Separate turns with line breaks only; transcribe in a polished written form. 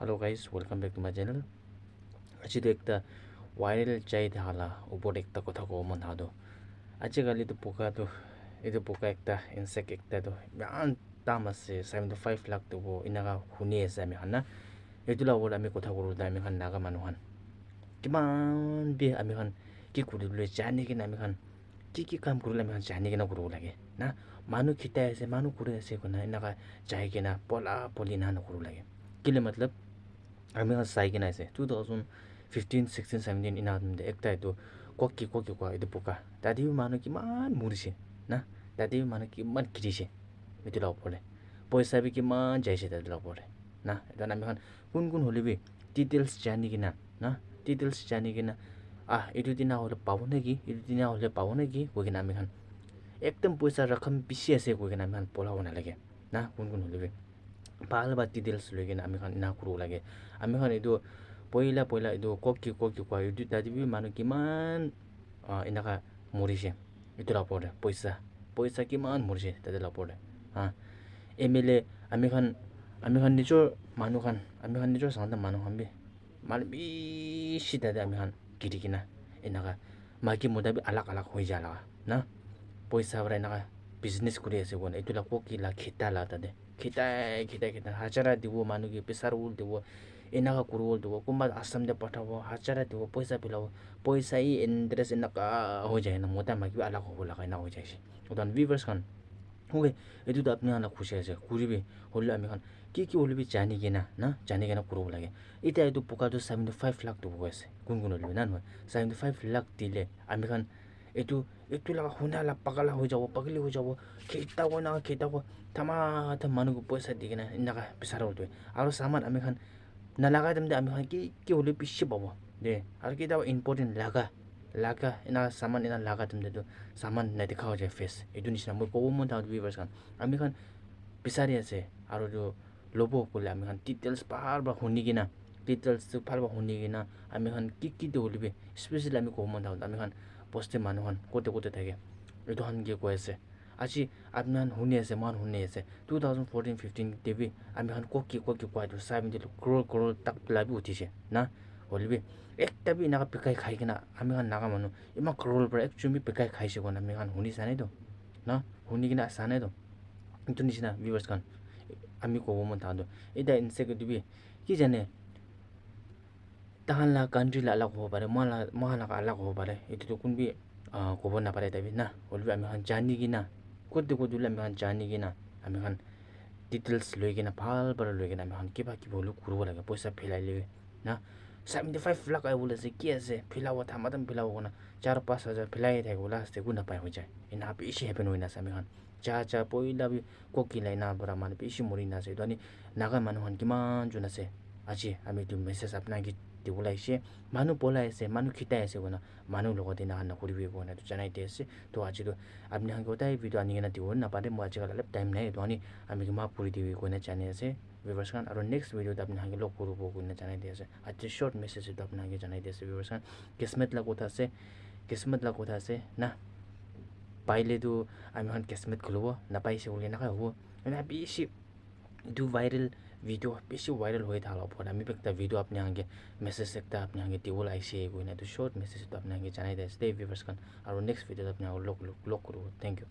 Hello guys, welcome back to my channel. Aji to ekta viral chai thala upor ekta kotha ko mon hado. Aji kali to poka ekta insect ekta to yan dam ase 75 lakh to bo inaga huni ase ami khan na. Etu la wala ami kotha koru da ami khan naga manu khan. Kiman bi ami khan ki kuribule jani ki ami khan ki kam kurule ami khan jani ki na kuru lage. Na manu khita ase manu kure ase kona inaga chai ki na pola polina na kuru lage. Kile matlab আমি চাই কিনে আছে 2015 16 17 ইনা একটা এইটো ককি কোৱা এইটো পোকা তাদিও মানুহ কিমান মৰিছে না তাদিও মানুহ কিমান কিৰিছে এইটো লপৰে পইচা বি কিমান যাইছে তাতে লপৰে না এটা আমি কোন হলিবি ডিটেইলছ জানি কিনা না ডিটেইলছ জানি কিনা এইটো দিনা হলে পাব নেকি এইটো দিনা হলে পাব নেকি কৈ কিনা আমি একদম পইচা ৰকম বেছি আছে কৈ কিনা আমি পলাব নালাগে না কোন হলিবি ভাল বা ডিটেইলছ লৈ কিনে আমি ইনা কৰিব লাগে আমি এইটো পইলা এইটো ককি কোৱা এইটো তাদিবি মানুহ কিমান এনেকা মৰিছে এইটো লপৰে পইচা কিমান মৰিছে তাতে লপৰে এমএলএ আমি নিজৰ মানুহ আমি নিজৰ চান্তা মানুহ বি মানে বেছি তাতে আমি কিৰি কিনা এনেকা মাইকী মতাবি আলাক হৈ যায় না পইচা পৰা এনেকা বিজনেছ কৰি আছে কোন এইটো ককি খিতা তাতে খিতা হাজাৰা দিব মানুহ কি প্ৰেছাৰ দিব এনেকা কৰিব দিব কোনোবা আসাম দে পঠাব হাজাৰা দিব পইচা পেলাব পইচা ইণ্টাৰেষ্ট এনেকা হৈ যায় না মতা মাইকী আলাক হ'ব লগা এনে হৈ যাইছে উদান ভিউৱাৰ্ছ খান ওকে এইটোতো আপুনি খুচি আছে কৰিবি হ'লে আমি কি হ'লিবি জানি কিনা না জানি কিনা কৰিব লাগে এতিয়া এইটো পোকাটো 75 লাখ দিব আছে কোন হ'লিবি না নহয় 75 লাখ দিলে আমি এইটো লগা শুনা পাগলা হৈ যাব পাগলি হৈ যাব খেতা থামা মানুহক পইচা দি কিনা এনেকা বিচাৰ হ'লটোৱে আৰু চামান আমি নালাগা টাইমতে আমি কি হ'লে পিছি পাব দে আৰু কেতিয়াবা ইম্পৰ্টেণ্ট লাগা এনা চামান এনা লাগা টাইমতেতো চামান নেদেখা হৈ যায় ফেচ এইটো নিচিনা মই ক'ব মন থাকোঁ ভিউৱাৰ্ছ আমি বিচাৰি আছে আৰু এইটো ল'ব ক'লে আমি ডিটেইলছ ভাল শুনি কিনা ডিটেইলছটো ভাল শুনি কিনা আমি কি হ'লিবি স্পেচিয়েলি আমি ক'ব মন থাকোঁ আমি বস্তি মানুহ ক'তে থাকে এইটো কি কৈ আছে আজি আপুনি শুনি আছে মান শুনি আছে 2014 15 টিভি আমি ককি কোৱা এইটো 70 crore তাক পেলাবি উঠিছে না হ'লিবি একটা বি এনেকা পেকাই খাই কিনা আমি নাগা মানুহ ইমান crore পৰা এক চুমি পেকাই খাইছে কোন আমি শুনি চানেতো না শুনি কিনা চানেতো এইটো নিচিনা ভিউৱাৰ্ছ আমি ক'ব মন থাকোঁ এতিয়া ইনচেক্ট দিবি কি জানে তাহান কাণ্ট্ৰি আলাগ হ'ব পাৰে মহালাগা আলাগ হ'ব পাৰে এইটোতো কোনবি ক'ব নাপাৰে তাবি না হ'লিবি আমি জানি কিনা ক'ত দিলে আমি জানি কিনা আমি ডিটেইলছ লৈ কিনা ভাল লৈ কিনা আমি কিবা হ'লেও কৰিব লাগে পইচা ফেলাই লৈ না 75 লাখ আহিব আছে কি আছে ফিলাব থামাতাম ফিলাব কোনা 4-5 হাজাৰ ফিলাই থাকিব লাষ্ট একো নাপায় হৈ যায় এনা বেছি হেপেন হৈ নাছে আমি যা পইলা ককিলাই না পৰা মানে বেছি মৰি নাছে এইটো নাগা মানুহ কিমান জন আছে আজি আমি এইটো মেছেজ আপোনাক দিব লাগিছে মানুহ পলাই আছে মানুহ খিটাই আছে কোনা মানুহ লগত এনা নকৰিবি কোনা এইটো জনাই দি আছে তো আজিতো আপুনি গোটাই ভিডিঅ' আনি কিনে দিব নাপাৰে মই আজিকালি অলপ টাইম নাই এইটো আমি মাফ কৰি দিবি কোনে জানি আছে ভিউৱাৰ্ছ আৰু নেক্সট ভিডিঅ'ত আপুনি লগ কৰিব কোনে জানাই দি আছে আজি শৰ্ট মেছেজ এইটো আপোনাক জানাই দি আছে ভিউৱাৰ্ছ কিসমত লা কথা আছে না পাইলেতো আমি কিসমত খুলিব নাপাইছে বুলি এনেকৈ হ'ব মানে বেছি এইটো ভাইৰেল ভিডিঅ' বেছি ভাইৰেল হৈ থাকা ওপৰত আমি একটা ভিডিঅ' আপুনি মেছেজ একটা আপুনি দিব লাগিছে এইটো শৰ্ট মেছেজ এইটো আপোনাক জানাই দি আছে ভিউৱাৰ্ছ আৰু নেক্সট ভিডিঅ'ত আপুনি লগ কৰিব থেংক ইউ